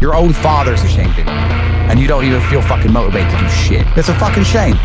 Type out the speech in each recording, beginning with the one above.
Your own father's ashamed of you. And you don't even feel fucking motivated to do shit. It's a fucking shame.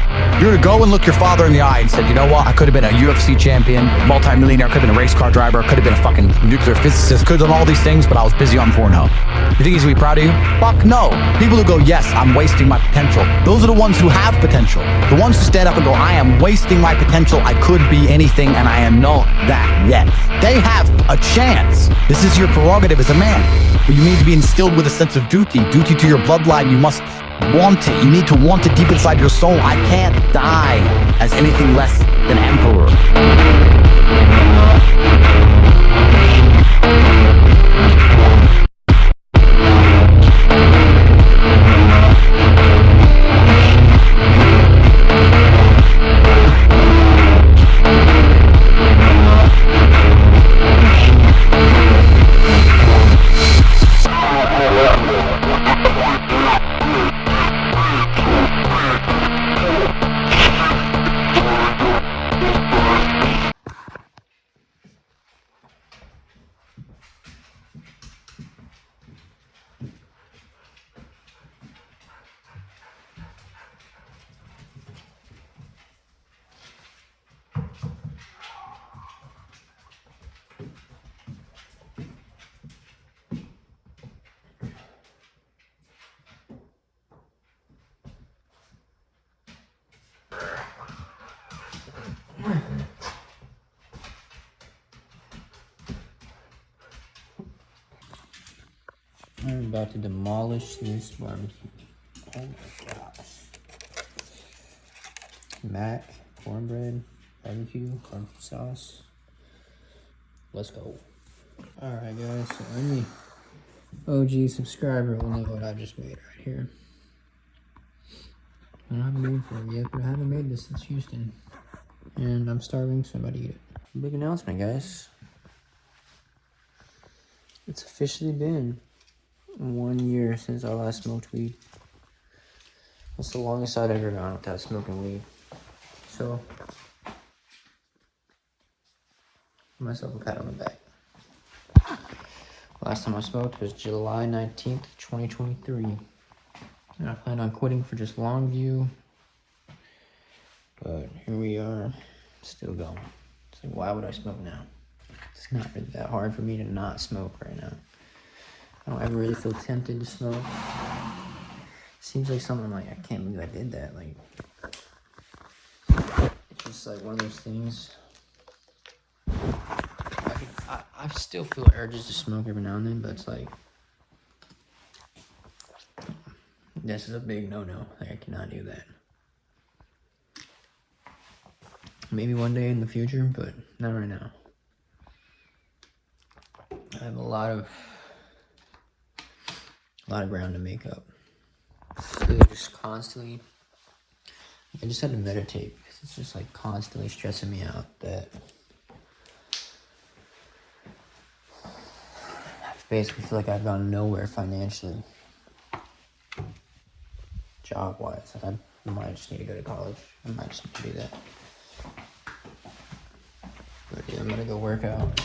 You're to go and look your father in the eye and said, you know what? I could have been a UFC champion, multi-millionaire, could have been a race car driver, could have been a fucking nuclear physicist, could have done all these things, but I was busy on Pornhub. You think he's gonna be proud of you? Fuck no. People who go, yes, I'm wasting my potential. Those are the ones who have potential. The ones who stand up and go, I am wasting my potential. I could be anything and I am not that yet. They have a chance. This is your prerogative as a man. But you need to be instilled with a sense of duty. Duty to your bloodline. You must want it. You need to want it deep inside your soul. I can't die as anything less than emperor. I'm about to demolish this barbecue. Oh my gosh. Mac, cornbread, barbecue sauce. Let's go. Alright guys, so any OG subscriber will know what I just made right here. I don't have a name for it yet, but I haven't made this since Houston. And I'm starving, so I'm about to eat it. Big announcement, guys. It's officially been 1 year since I last smoked weed. That's the longest I've ever gone without smoking weed. So, give myself a pat on the back. Last time I smoked was July 19th, 2023. And I plan on quitting for just Longview. But here we are, still going. It's like, why would I smoke now? It's not really that hard for me to not smoke right now. I don't ever really feel tempted to smoke. Seems like something like, I can't believe I did that. Like, it's just like one of those things. I still feel urges to smoke every now and then, but it's like, this is a big no-no. Like, I cannot do that. Maybe one day in the future, but not right now. I have a lot of ground to make up. So just constantly, I just had to meditate because it's just like constantly stressing me out that I basically feel like I've gone nowhere financially, job-wise. Like I might just need to go to college. I might just need to do that. But yeah, I'm gonna go work out.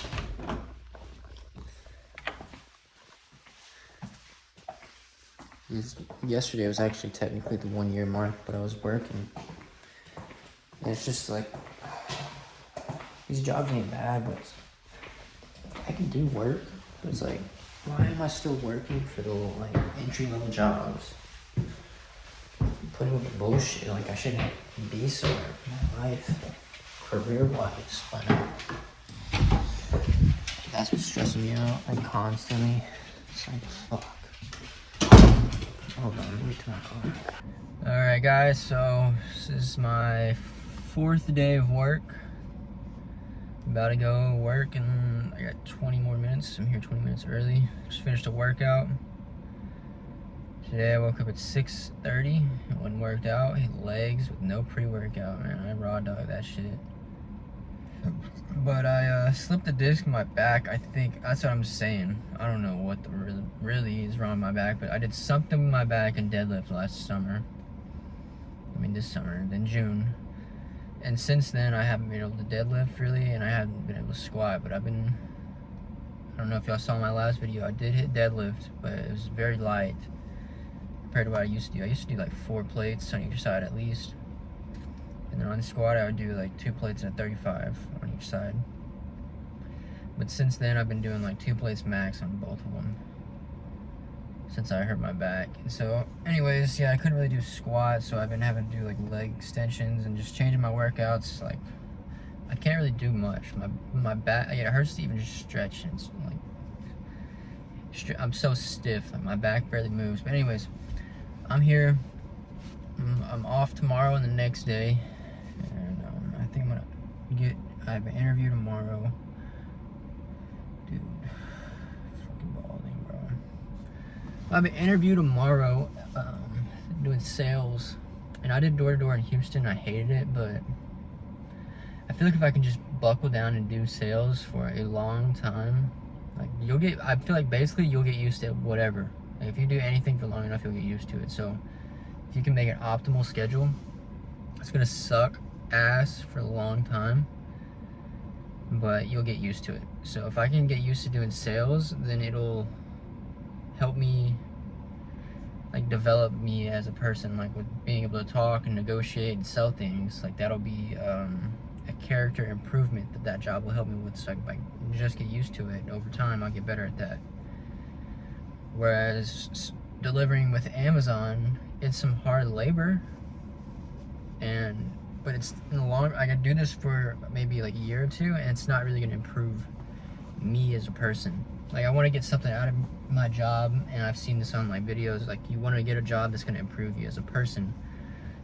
Yesterday was actually technically the 1 year mark, but I was working. And it's just like, these jobs ain't bad, but I can do work. But it's like, why am I still working for the like entry-level jobs? Putting up with bullshit. Like, I should be somewhere in my life, career-wise, by now. That's what's stressing me out. Like, constantly. It's like, fuck. Hold on, let me turn my car. Alright guys, so this is my 4th day of work. I'm about to go work and I got 20 more minutes. I'm here 20 minutes early. Just finished a workout. Today I woke up at 6:30. I went and worked out, hit legs with no pre-workout, man. I raw dog that shit. But I slipped a disc in my back. I think that's what I'm saying. I don't know what the really is wrong with my back, but I did something with my back in deadlift last summer. I mean this summer, then June. And since then I haven't been able to deadlift really, and I haven't been able to squat, but I've been, I don't know if y'all saw my last video. I did hit deadlift, but it was very light compared to what I used to do. I used to do like 4 plates on each side at least. And then on the squat, I would do like 2 plates and a 35 on each side. But since then, I've been doing like 2 plates max on both of them since I hurt my back. And so anyways, yeah, I couldn't really do squats, so I've been having to do like leg extensions and just changing my workouts. Like, I can't really do much. My back, yeah, it hurts to even just stretch. And it's like, I'm so stiff, like my back barely moves. But anyways, I'm here. I'm off tomorrow and the next day. And I think I'm gonna I have an interview tomorrow. Dude, fucking balding, bro. I have an interview tomorrow, doing sales. And I did door-to-door in Houston. I hated it, but I feel like if I can just buckle down and do sales for a long time, like I feel like basically you'll get used to whatever. Like if you do anything for long enough, you'll get used to it. So if you can make an optimal schedule, it's gonna suck ass for a long time, but you'll get used to it. So if I can get used to doing sales, then it'll help me like develop me as a person, like with being able to talk and negotiate and sell things. Like that'll be a character improvement that job will help me with. So I just get used to it. Over time, I'll get better at that. Whereas delivering with Amazon, it's some hard labor, but it's in the long. I could do this for maybe like a year or two, and it's not really going to improve me as a person. Like I want to get something out of my job, and I've seen this on my videos. Like you want to get a job that's going to improve you as a person.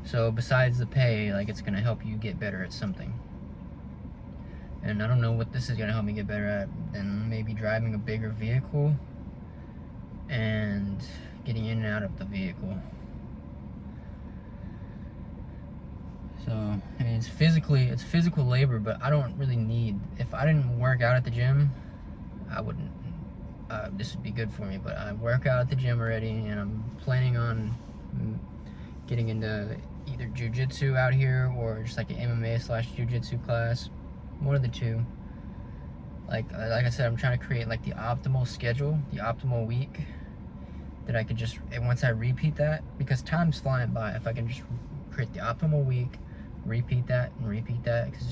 So besides the pay, like it's going to help you get better at something. And I don't know what this is going to help me get better at. Than maybe driving a bigger vehicle and getting in and out of the vehicle. So, I mean, it's physical labor, but I don't really need, if I didn't work out at the gym, I wouldn't, this would be good for me, but I work out at the gym already, and I'm planning on getting into either jiu-jitsu out here, or just like an MMA/jiu-jitsu class, one of the two. Like I said, I'm trying to create like the optimal schedule, the optimal week, that I could just, and once I repeat that, because time's flying by, if I can just create the optimal week, repeat that, because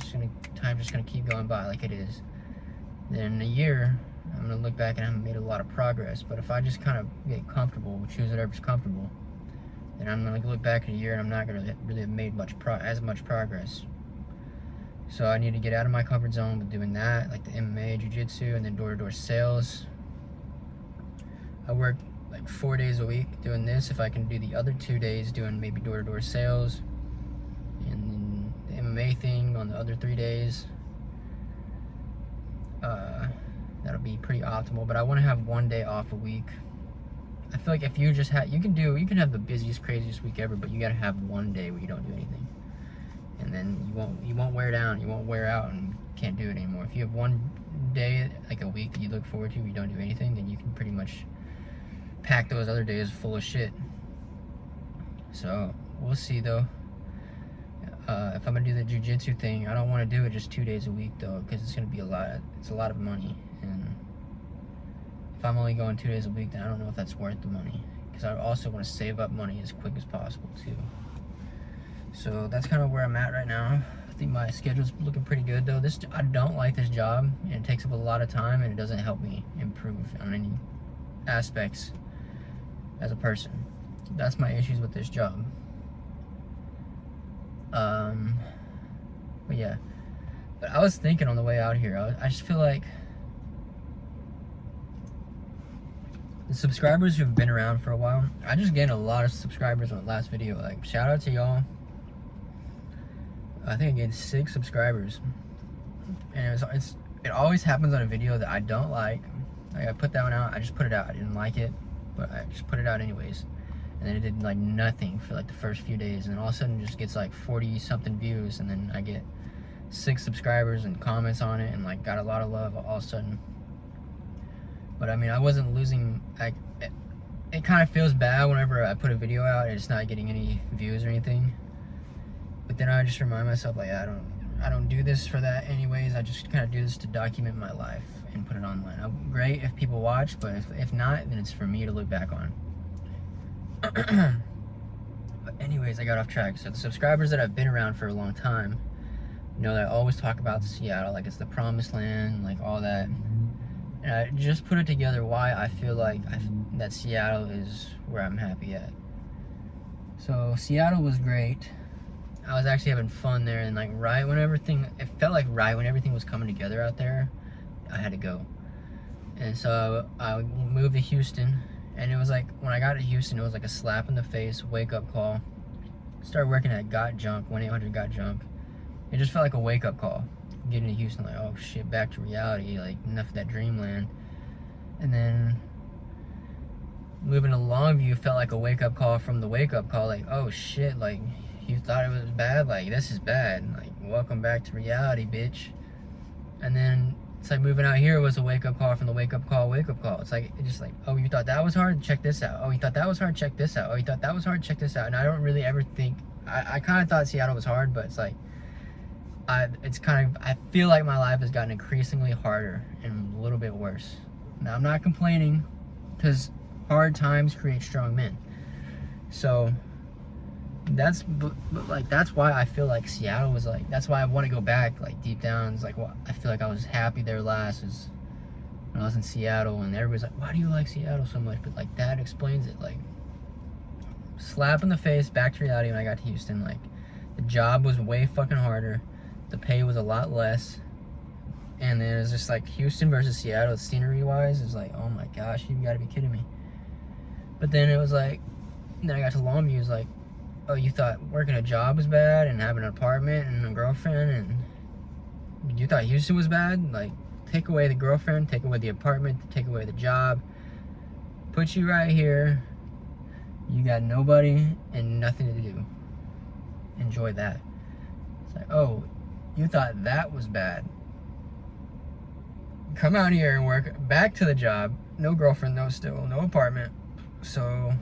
time's just gonna keep going by like it is. Then in a year, I'm gonna look back and I haven't made a lot of progress. But if I just kind of get comfortable, choose whatever's comfortable, then I'm gonna look back in a year and I'm not gonna really have made as much progress. So I need to get out of my comfort zone with doing that, like the MMA, jiu-jitsu, and then door-to-door sales. I work like 4 days a week doing this. If I can do the other 2 days doing maybe door-to-door sales, and the MMA thing on the other 3 days, that'll be pretty optimal. But I want to have 1 day off a week. I feel like if you just you can have the busiest, craziest week ever, but you gotta have 1 day where you don't do anything, and then you won't wear down, you won't wear out, and can't do it anymore. If you have 1 day, like a week that you look forward to where you don't do anything, then you can pretty much pack those other days full of shit. So we'll see though. If I'm gonna do the jiu-jitsu thing, I don't want to do it just 2 days a week though, because it's gonna be a lot. It's a lot of money, and if I'm only going 2 days a week, then I don't know if that's worth the money, because I also want to save up money as quick as possible too. So that's kind of where I'm at right now. I think my schedule's looking pretty good though. I don't like this job, and it takes up a lot of time, and it doesn't help me improve on any aspects as a person. That's my issues with this job. But yeah, but I was thinking on the way out here, I just feel like the subscribers who've been around for a while, I just gained a lot of subscribers on the last video. Like, shout out to y'all. I think I gained 6 subscribers, and it always happens on a video that I don't like. Like, I put that one out, I just put it out, I didn't like it, but I just put it out anyways. And then it did like nothing for like the first few days, and then all of a sudden it just gets like 40 something views, and then I get 6 subscribers and comments on it, and like got a lot of love all of a sudden. But I mean, I wasn't losing. It kind of feels bad whenever I put a video out and it's not getting any views or anything. But then I just remind myself, like, I don't do this for that anyways. I just kind of do this to document my life, and put it online. Great if people watch, but if not, then it's for me to look back on. But anyways, I got off track. So the subscribers that have been around for a long time know that I always talk about Seattle, like it's the promised land, like all that. And I just put it together why I feel like that Seattle is where I'm happy at. So Seattle was great. I was actually having fun there, and like it felt like right when everything was coming together out there, I had to go. And so I moved to Houston, and it was like, when I got to Houston, it was like a slap in the face, wake up call. Started working at Got Junk, 1-800-GOT-JUNK. It just felt like a wake up call. Getting to Houston, like, oh shit, back to reality, like enough of that dreamland. And then moving to Longview felt like a wake up call from the wake up call, like, oh shit, like you thought it was bad, like this is bad, like welcome back to reality, bitch. And then it's like moving out here was a wake up call from the wake up call. It's like, it's just like, oh, you thought that was hard? Check this out. Oh, you thought that was hard? Check this out. Oh, you thought that was hard? Check this out. And I don't really ever think, I kind of thought Seattle was hard, but it's like, I feel like my life has gotten increasingly harder and a little bit worse. Now, I'm not complaining, because hard times create strong men. So that's why I feel like Seattle was like, that's why I want to go back, like deep down. It's like, well, I feel like I was happy there last is when I was in Seattle, and everybody's like, why do you like Seattle so much? But like that explains it. Like, slap in the face, back to reality. When I got to Houston, like the job was way fucking harder, the pay was a lot less, and then it was just like Houston versus Seattle scenery wise is like, oh my gosh, you gotta be kidding me. But then it was like, then I got to Longview, it was like, oh, you thought working a job was bad and having an apartment and a girlfriend, and you thought Houston was bad? Like, take away the girlfriend, take away the apartment, take away the job, put you right here, you got nobody and nothing to do. Enjoy that. It's like, oh, you thought that was bad. Come out here and work, back to the job, no girlfriend, no apartment. So,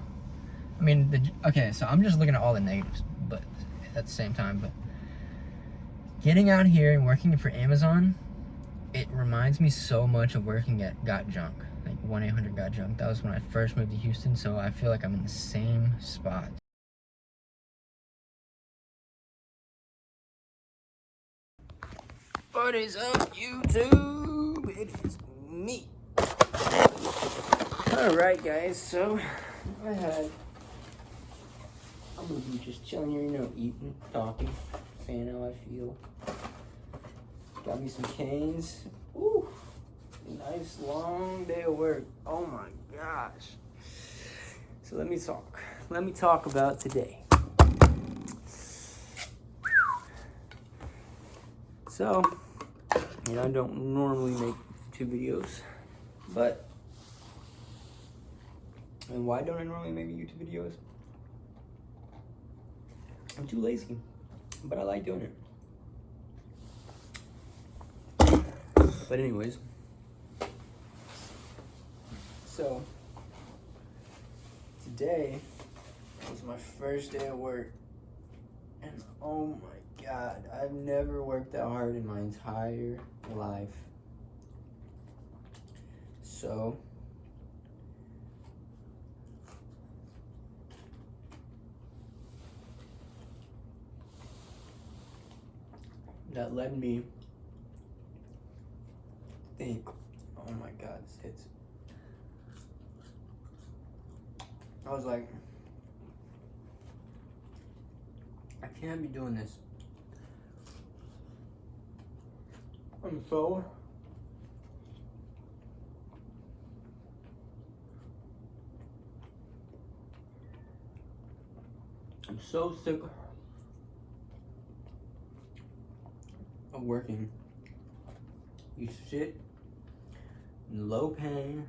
I mean, okay, so I'm just looking at all the negatives, but at the same time, but getting out here and working for Amazon, it reminds me so much of working at Got Junk, like 1-800-GOT-JUNK. That was when I first moved to Houston, so I feel like I'm in the same spot. What is up, YouTube? It is me. Alright, guys, so I'm gonna be just chilling here, eating, talking, saying how I feel. Got me some canes. Ooh, nice long day of work. Oh my gosh. So let me talk. Let me talk about today. So, I don't normally make YouTube videos, but, and why don't I normally make YouTube videos? I'm too lazy, but I like doing it. But anyways, so today was my first day at work, and oh my God, I've never worked that hard in my entire life. So that led me to think, oh my God, this hits. I was like, I can't be doing this. I'm so sick of working. You sit in low paying,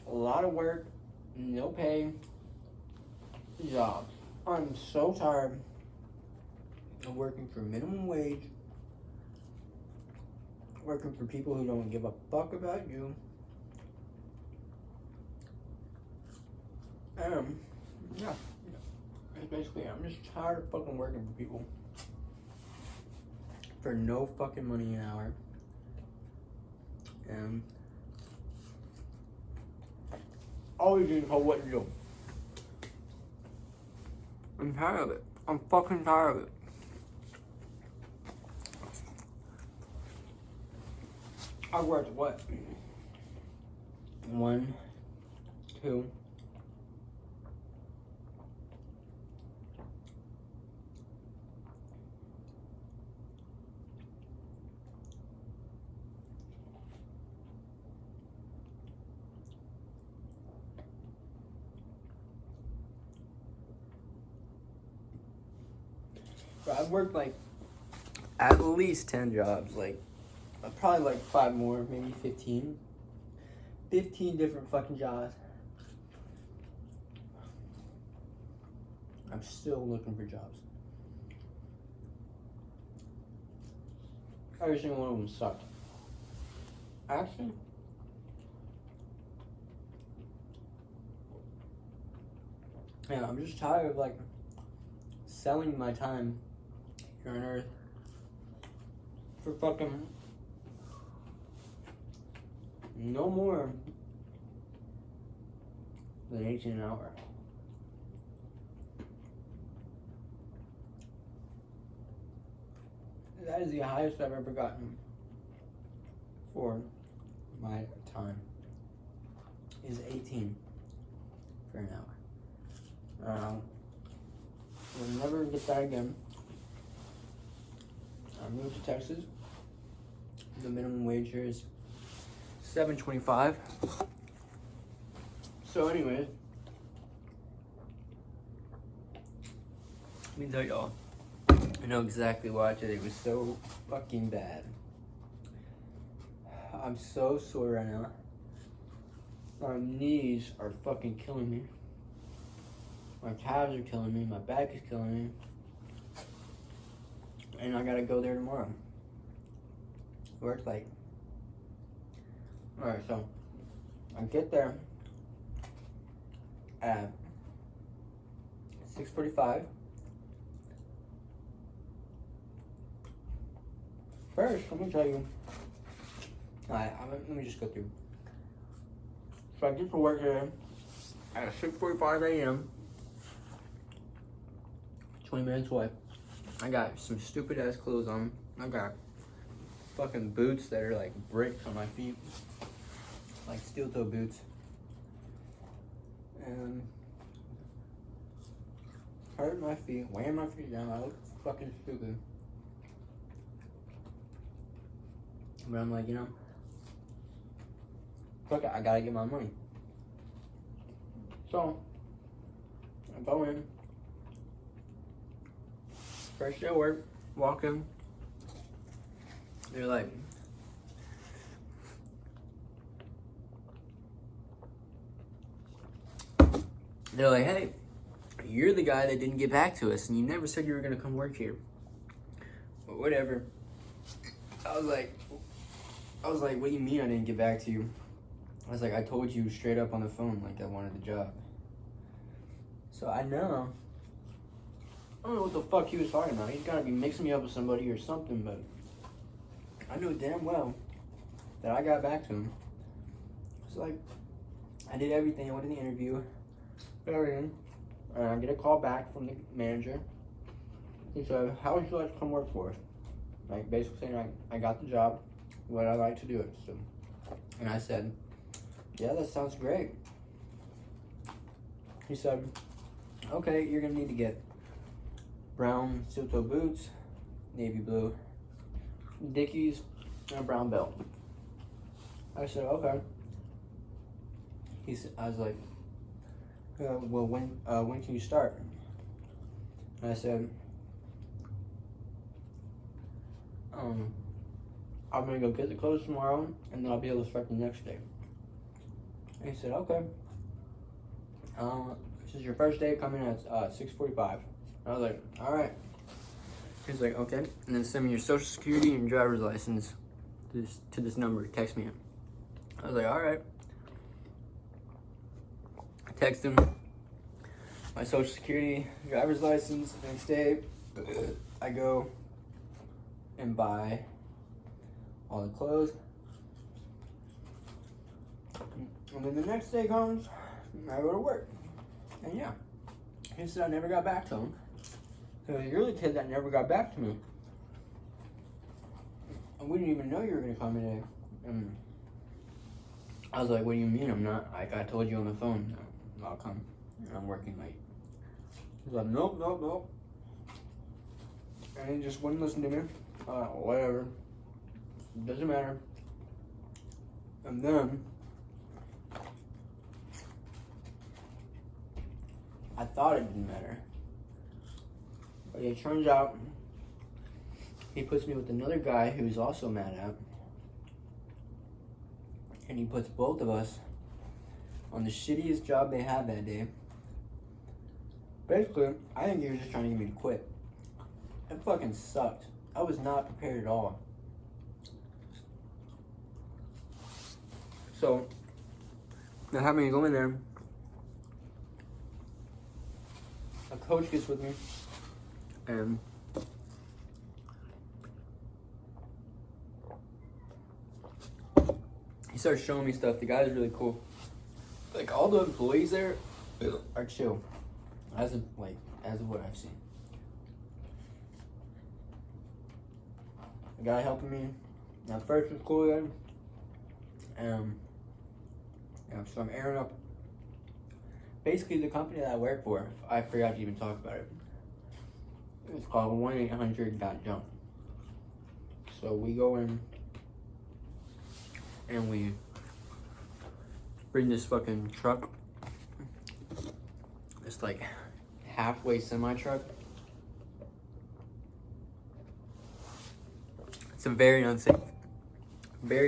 a lot of work, no pay jobs. I'm so tired of working for minimum wage, working for people who don't give a fuck about you. Yeah, basically, I'm just tired of fucking working for people for no fucking money an hour. And always being told what to do. I'm tired of it. I'm fucking tired of it. I've worked what? 1, 2. But I've worked like at least 10 jobs, like probably like 5 more, maybe 15. 15 different fucking jobs. I'm still looking for jobs. Every single one of them sucked. Actually, yeah, I'm just tired of like selling my time here on Earth for fucking no more than 18 an hour. That is the highest I've ever gotten for my time. Is 18 for an hour. We'll never get that again. I moved to Texas. The minimum wage here is $7.25. So anyways, let me tell y'all, I know exactly why today was so fucking bad. I'm so sore right now. My knees are fucking killing me. My calves are killing me. My back is killing me. And I gotta go there tomorrow. Work like. Alright, so I get there at 6:45. First, let me tell you. Alright, let me just go through. So I get to work here at 6:45 a.m. 20 minutes away. I got some stupid ass clothes on. I got fucking boots that are like bricks on my feet. Like steel toe boots. And hurt my feet, weighing my feet down. I look fucking stupid. But I'm like, you know, fuck it, I gotta get my money. So, I go in. First day of work, walk in. They're like, hey, you're the guy that didn't get back to us, and you never said you were gonna come work here. But whatever. I was like, what do you mean I didn't get back to you? I was like, I told you straight up on the phone, like I wanted the job. So I don't know what the fuck he was talking about. He's gotta be mixing me up with somebody or something, but I knew damn well that I got back to him. It's like, I did everything. I went to the interview, everything. And I get a call back from the manager. He said, how would you like to come work for us? Like, basically saying I got the job, would I like to do it? So, and I said, yeah, that sounds great. He said, okay, you're gonna need to get brown steel toe boots, navy blue Dickies, and a brown belt. I said, okay. I was like, well, when can you start? And I said, I'm gonna go get the clothes tomorrow, and then I'll be able to start the next day. And he said, okay. This is your first day coming at 6:45. I was like, all right. He's like, okay. And then send me your social security and driver's license to this number. Text me. I was like, all right. I text him my social security, driver's license. Next day, I go and buy all the clothes. And then the next day comes, I go to work. And yeah, he said I never got back to him. So you're the kid that never got back to me. And we didn't even know you were gonna come today. And I was like, what do you mean I'm not? Like, I told you on the phone, no, I'll come. And I'm working late. He's like, nope, nope, nope. And he just wouldn't listen to me. Whatever. Doesn't matter. And then I thought it didn't matter. But it turns out he puts me with another guy who's also mad at. And he puts both of us on the shittiest job they had that day. Basically, I think he was just trying to get me to quit. It fucking sucked. I was not prepared at all. So, they had me go in there. A coach gets with me. And he starts showing me stuff. The guy's really cool. Like, all the employees there are chill. As of what I've seen. The guy helping me at first was cool then. So I'm airing up. Basically, the company that I work for, I forgot to even talk about it. It's called 1-800-GOT-JUMP. So we go in and we bring this fucking truck. It's like halfway semi truck. It's a very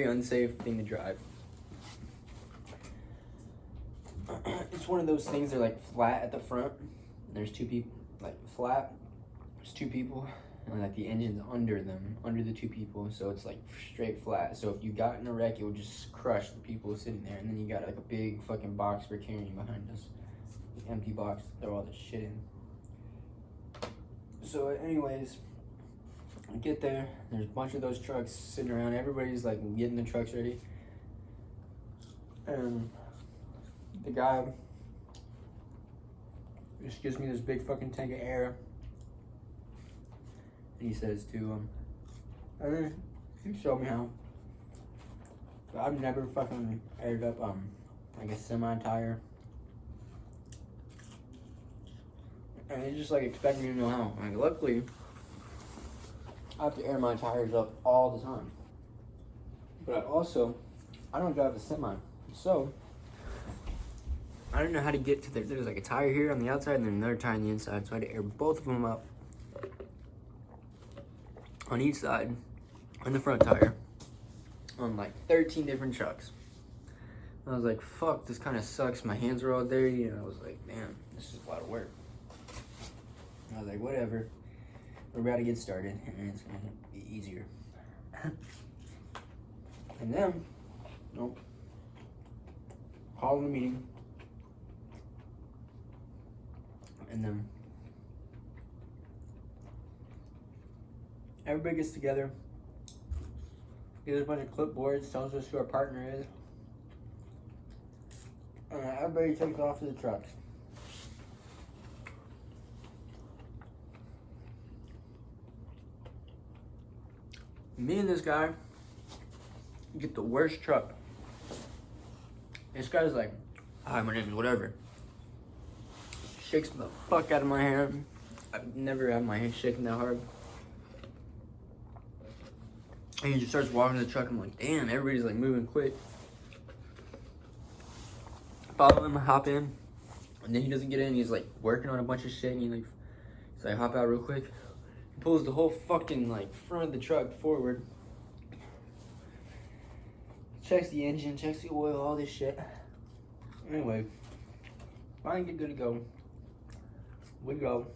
unsafe thing to drive. It's one of those things that are like flat at the front. There's two people, like flat. There's two people, and like the engine's under them, under the two people. So it's like straight flat. So if you got in a wreck, it would just crush the people sitting there. And then you got like a big fucking box we're carrying behind us, an empty box to throw all this shit in. So anyways, I get there. There's a bunch of those trucks sitting around. Everybody's like getting the trucks ready, and the guy just gives me this big fucking tank of air. And he says to him, and then he showed me how. So I've never fucking aired up like a semi tire. And he just like expected me to know how. Like, luckily, I have to air my tires up all the time. But I don't drive a semi. So I don't know how to get to there's like a tire here on the outside and then another tire on the inside. So I had to air both of them up on each side on the front tire on like 13 different trucks. And I was like, fuck, this kind of sucks. My hands were all dirty. And I was like, man, this is a lot of work. And I was like, whatever. We're about to get started and it's going to be easier. And then, nope. Calling a meeting. And then everybody gets together, gives a bunch of clipboards, tells us who our partner is, and everybody takes off to the trucks. Me and this guy get the worst truck. This guy's like, hi, my name is whatever. Shakes the fuck out of my hand. I've never had my hand shaking that hard. And he just starts walking to the truck. I'm like, damn, everybody's like moving quick. Follow him, hop in. And then he doesn't get in. He's like working on a bunch of shit. And he's like, hop out real quick. He pulls the whole fucking like front of the truck forward. Checks the engine, checks the oil, all this shit. Anyway, finally get good to go. We go.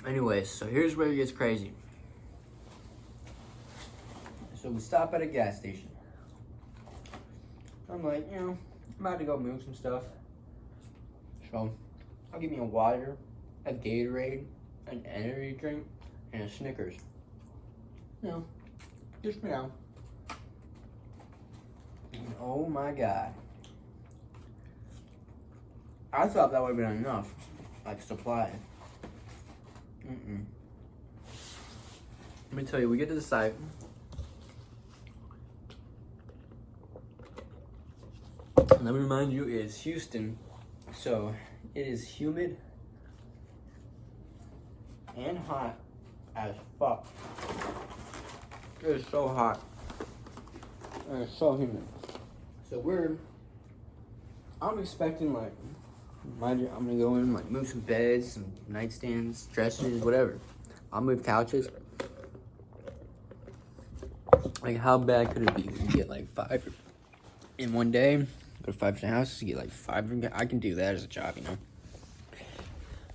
Anyways, so here's where it gets crazy. So we stop at a gas station. I'm like, I'm about to go move some stuff. So I'll give me a water, a Gatorade, an energy drink, and a Snickers. You know, just for now. And oh my god. I thought that would have been enough. Like supply. Let me tell you, we get to the site. Let me remind you, it's Houston. So it is humid and hot as fuck. It is so hot. And it's so humid. So I'm expecting like, I'm gonna go in, like move some beds, some nightstands, dressers, whatever. I'll move couches. Like how bad could it be? You get like 5 in one day, go to 5 different houses, you get like 5. I can do that as a job, you know. I'm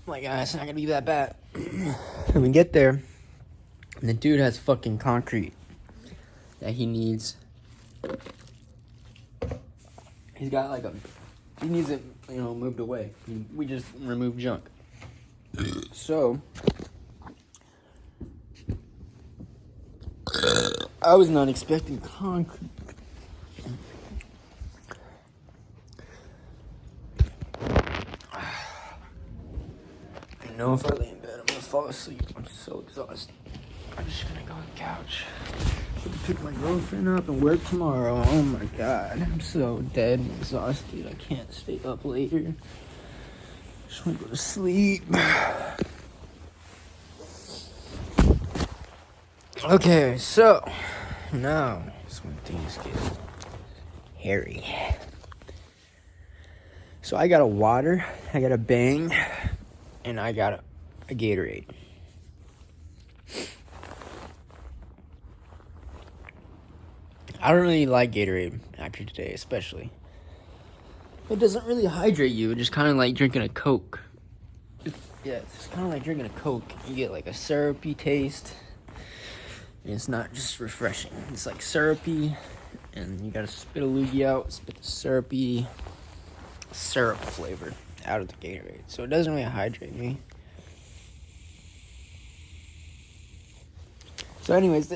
like, it's not gonna be that bad. And we get there, and the dude has fucking concrete that he needs. He's got like he needs it, you know, moved away. We just remove junk. So I was not expecting concrete. I know if I lay in bed, I'm gonna fall asleep. I'm so exhausted. I'm just gonna go on the couch. Pick my girlfriend up and work tomorrow. Oh my god, I'm so dead and exhausted. I can't stay up later. Just want to go to sleep. Okay, so now it's when things get hairy. So I got a water, I got a Bang, and I got a Gatorade. I don't really like Gatorade after today, especially. It doesn't really hydrate you. It's just kind of like drinking a Coke. It's kind of like drinking a Coke. You get like a syrupy taste. And it's not just refreshing. It's like syrupy. And you gotta spit a loogie out, spit the syrupy syrup flavor out of the Gatorade. So it doesn't really hydrate me. So anyways,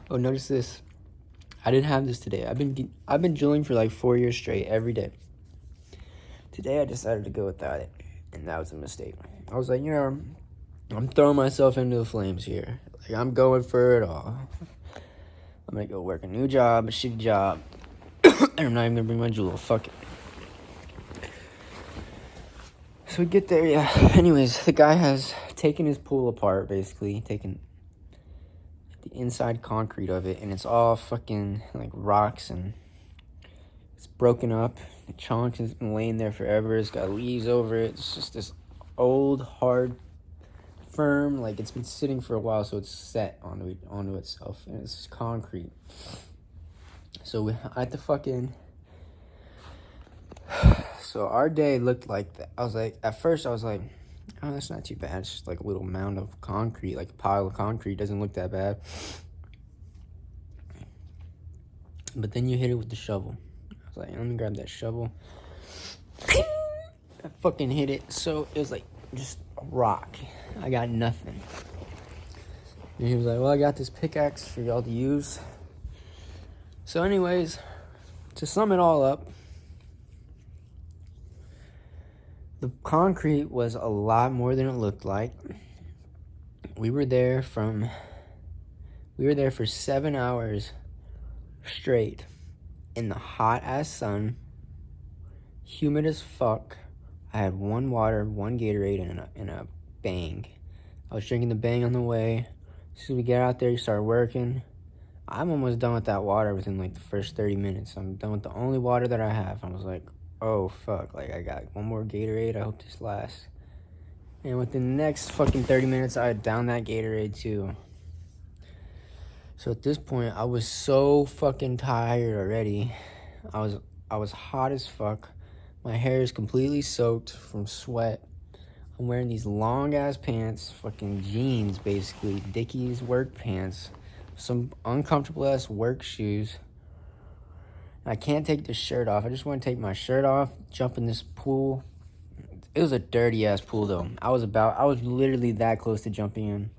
oh, notice this. I didn't have this today. I've been drilling for like 4 years straight every day. Today I decided to go without it, and that was a mistake. I was like, you know, I'm throwing myself into the flames here. Like I'm going for it all. I'm gonna go work a new job, a shitty job, and I'm not even gonna bring my jewel. Fuck it. So we get there, yeah. Anyways, the guy has taken his pool apart, basically, taken the inside concrete of it, and it's all fucking like rocks, and it's broken up. The chunks has been laying there forever. It's got leaves over it. It's just this old, hard, firm, like it's been sitting for a while, so it's set onto itself, and it's just concrete. So I had to fucking. So our day looked like that. At first I was like, oh, that's not too bad. It's just like a little mound of concrete, like a pile of concrete. Doesn't look that bad. But then you hit it with the shovel. I was like, let me grab that shovel. I fucking hit it. So it was like just a rock. I got nothing. And he was like, well, I got this pickaxe for y'all to use. So anyways, to sum it all up, the concrete was a lot more than it looked like. We were there for 7 hours straight in the hot ass sun, humid as fuck. I had one water, one Gatorade, and a Bang. I was drinking the Bang on the way. As soon as we get out there, you start working. I'm almost done with that water within like the first 30 minutes. I'm done with the only water that I have. I was like, oh fuck, like I got one more Gatorade, I hope this lasts. And within the next fucking 30 minutes, I had down that Gatorade too. So at this point, I was so fucking tired already. I was hot as fuck. My hair is completely soaked from sweat. I'm wearing these long ass pants, fucking jeans basically, Dickies work pants, some uncomfortable ass work shoes. I can't take this shirt off. I just want to take my shirt off, jump in this pool. It was a dirty ass pool though. I was literally that close to jumping in.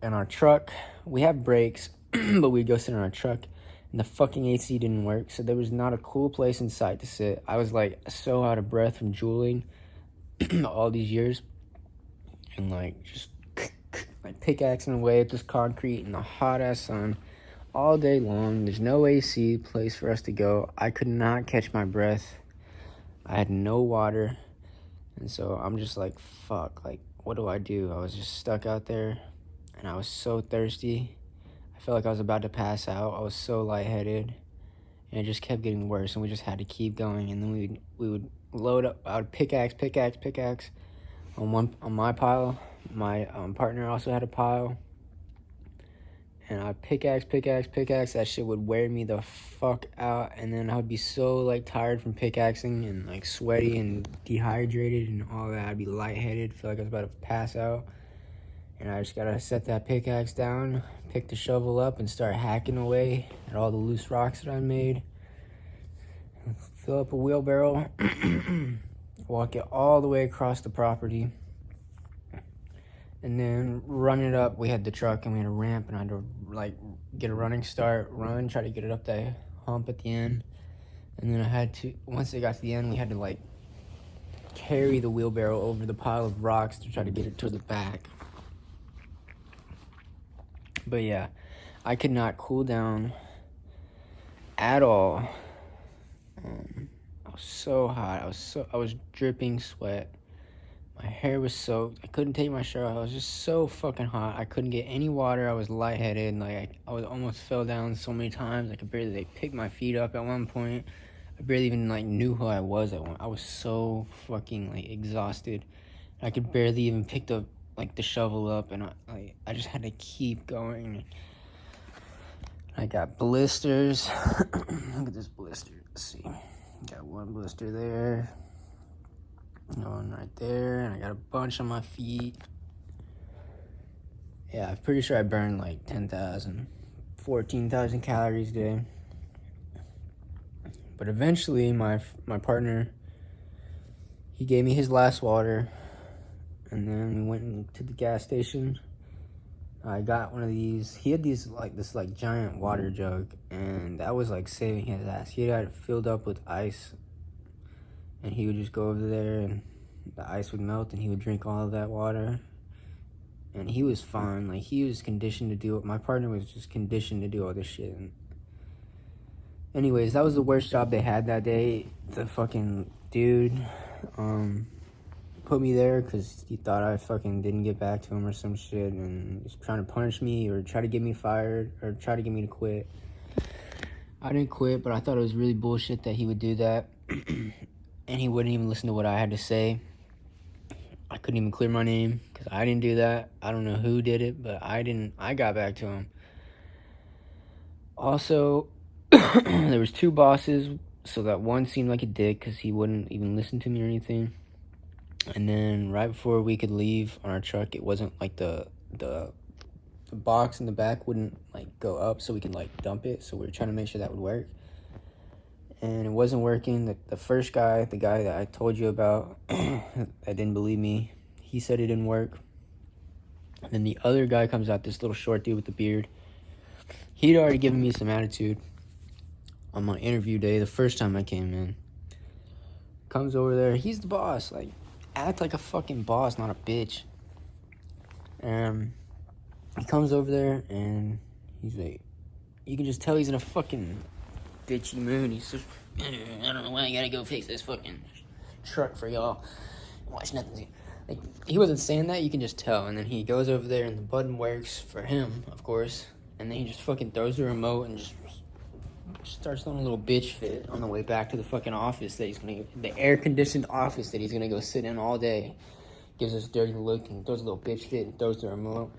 And our truck, we have brakes, but we'd go sit in our truck, and the fucking AC didn't work, so there was not a cool place inside to sit. I was like so out of breath from juuling all these years, and like just like pickaxing away at this concrete in the hot ass sun all day long. There's no AC place for us to go. I could not catch my breath. I had no water, and so I'm just like, fuck, like what do I do? I was just stuck out there, and I was so thirsty. I felt like I was about to pass out. I was so lightheaded, and it just kept getting worse, and we just had to keep going. And then we would load up. I would pickaxe on my pile. My partner also had a pile, and I'd pickaxe. That shit would wear me the fuck out, and then I would be so like tired from pickaxing and like sweaty and dehydrated and all that. I'd be lightheaded, feel like I was about to pass out. And I just gotta set that pickaxe down, pick the shovel up, and start hacking away at all the loose rocks that I made. Fill up a wheelbarrow, walk it all the way across the property, and then run it up. We had the truck and we had a ramp, and I had to like get a running start, try to get it up that hump at the end. And then I had to, once it got to the end, we had to like carry the wheelbarrow over the pile of rocks to try to get it to the back. But yeah, I could not cool down at all. I was so hot. I was dripping sweat. My hair was soaked. I couldn't take my shirt off. I was just so fucking hot. I couldn't get any water. I was lightheaded. Like I was almost fell down so many times. I could barely like pick my feet up at one point. I barely even like knew who I was at one. I was so fucking like exhausted. I could barely even pick the shovel up, and I just had to keep going. I got blisters. Look at this blister. Let's see. Got one blister there. One right there, and I got a bunch on my feet. Yeah, I'm pretty sure I burned like 14,000 calories a day. But eventually, my partner, he gave me his last water. And then we went to the gas station. I got one of these. He had this giant water jug, and that was like saving his ass. He had it filled up with ice, and he would just go over there, and the ice would melt, and he would drink all of that water. And he was fine. Like he was conditioned to do it. My partner was just conditioned to do all this shit. And anyways, that was the worst job they had that day. The fucking dude, put me there because he thought I fucking didn't get back to him or some shit, and was trying to punish me or try to get me fired or try to get me to quit. I didn't quit, but I thought it was really bullshit that he would do that. And he wouldn't even listen to what I had to say. I couldn't even clear my name because I didn't do that. I don't know who did it, but I didn't. I got back to him. Also, there was two bosses, so that one seemed like a dick because he wouldn't even listen to me or anything. And then right before we could leave on our truck, it wasn't like the box in the back wouldn't like go up so we could like dump it. So we were trying to make sure that would work. And it wasn't working. The first guy, the guy that I told you about, that didn't believe me, he said it didn't work. And then the other guy comes out, this little short dude with the beard. He'd already given me some attitude on my interview day, the first time I came in. Comes over there, he's the boss, like, act like a fucking boss, not a bitch. He comes over there, and he's like, you can just tell he's in a fucking bitchy mood. He's just, I don't know why I gotta go fix this fucking truck for y'all. Watch nothing. Like, he wasn't saying that, you can just tell. And then he goes over there, and the button works for him, of course. And then he just fucking throws the remote and just starts throwing a little bitch fit on the way back to the fucking office that he's gonna, the air-conditioned office that he's gonna go sit in all day. Gives us a dirty look and throws a little bitch fit and throws the remote.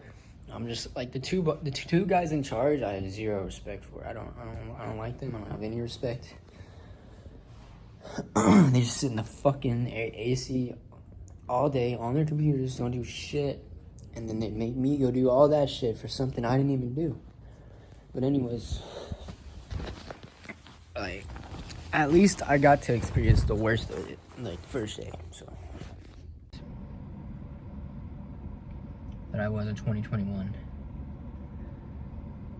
I'm just like, the two guys in charge, I have zero respect for. I don't like them. I don't have any respect. They just sit in the fucking AC all day on their computers, don't do shit, and then they make me go do all that shit for something I didn't even do. But anyways, like, at least I got to experience the worst of it, like, the first day, so. That I was in 2021.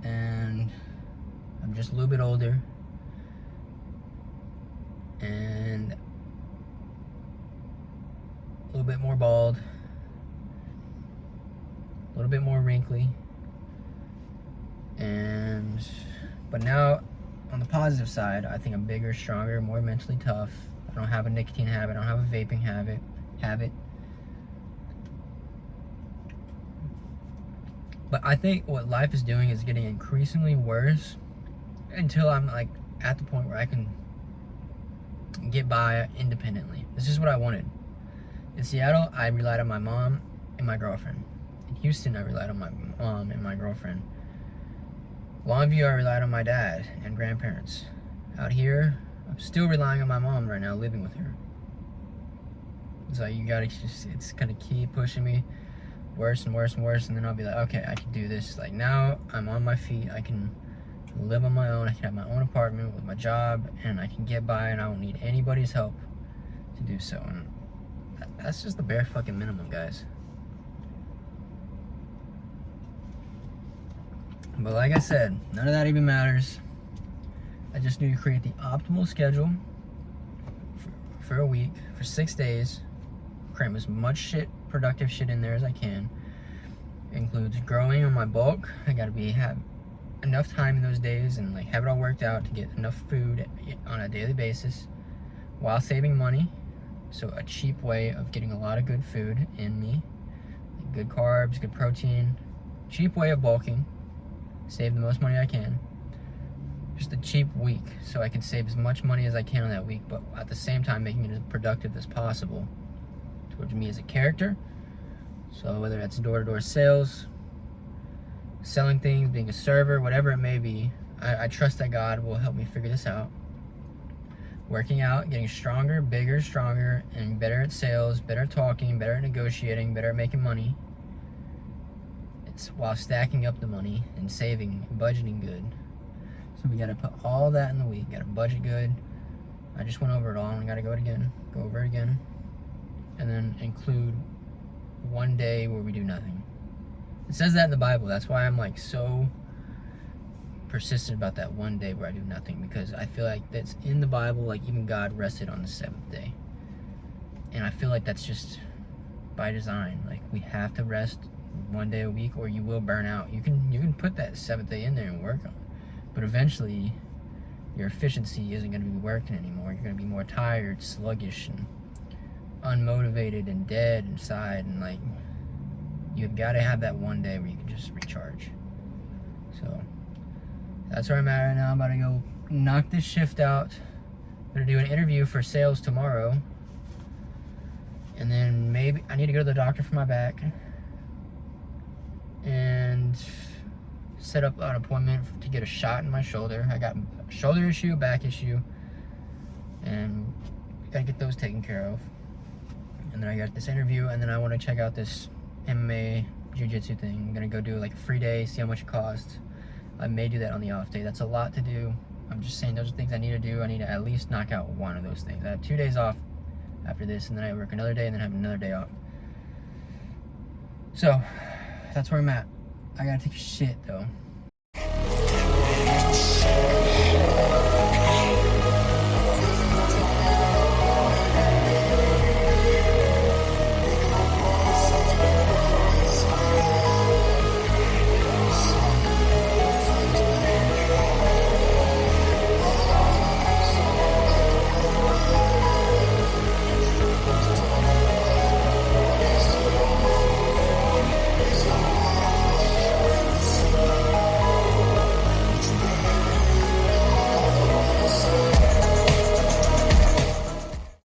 And I'm just a little bit older. And a little bit more bald. A little bit more wrinkly. But now, on the positive side, I think I'm bigger, stronger, more mentally tough. I don't have a nicotine habit. I don't have a vaping habit. But I think what life is doing is getting increasingly worse until I'm like at the point where I can get by independently. This is what I wanted. In Seattle, I relied on my mom and my girlfriend. In Houston, I relied on my mom and my girlfriend. Longview, I relied on my dad and grandparents. Out here, I'm still relying on my mom right now, living with her. So you gotta just, it's gonna keep pushing me worse and worse and worse, and then I'll be like, okay, I can do this. Like, now I'm on my feet, I can live on my own, I can have my own apartment with my job, and I can get by, and I don't need anybody's help to do so. And that's just the bare fucking minimum, guys. But like I said, none of that even matters. I just need to create the optimal schedule for a week, for 6 days, cram as much shit, productive shit in there as I can. It includes growing on my bulk. I gotta have enough time in those days and like have it all worked out to get enough food on a daily basis while saving money. So a cheap way of getting a lot of good food in me, like good carbs, good protein, cheap way of bulking, save the most money I can. Just a cheap week so I can save as much money as I can on that week, but at the same time making it as productive as possible towards me as a character. So whether that's door-to-door sales, selling things, being a server, whatever it may be, I trust that God will help me figure this out. Working out, getting stronger, bigger, stronger, and better at sales, better at talking, better at negotiating, better at making money. It's while stacking up the money and saving and budgeting good. So we gotta put all that in the week, gotta budget good. I just went over it all and we gotta go over it again. And then include one day where we do nothing. It says that in the Bible. That's why I'm like so persistent about that one day where I do nothing, because I feel like that's in the Bible. Like even God rested on the 7th day, and I feel like that's just by design. Like we have to rest one day a week or you will burn out. You can put that 7th day in there and work on it, but eventually your efficiency isn't going to be working anymore. You're going to be more tired, sluggish, and unmotivated and dead inside, and like you've got to have that one day where you can just recharge. So that's where I'm at right now. I'm about to go knock this shift out. I'm gonna do an interview for sales tomorrow, and then maybe I need to go to the doctor for my back and set up an appointment to get a shot in my shoulder. I got a shoulder issue, back issue, and gotta get those taken care of. And then I got this interview, and then I want to check out this MMA jiu-jitsu thing. I'm gonna go do like a free day, see how much it costs. I may do that on the off day. That's a lot to do. I'm just saying those are things I need to do. I need to at least knock out one of those things. I have 2 days off after this, and then I work another day, and then have another day off. So that's where I'm at. I gotta take a shit though.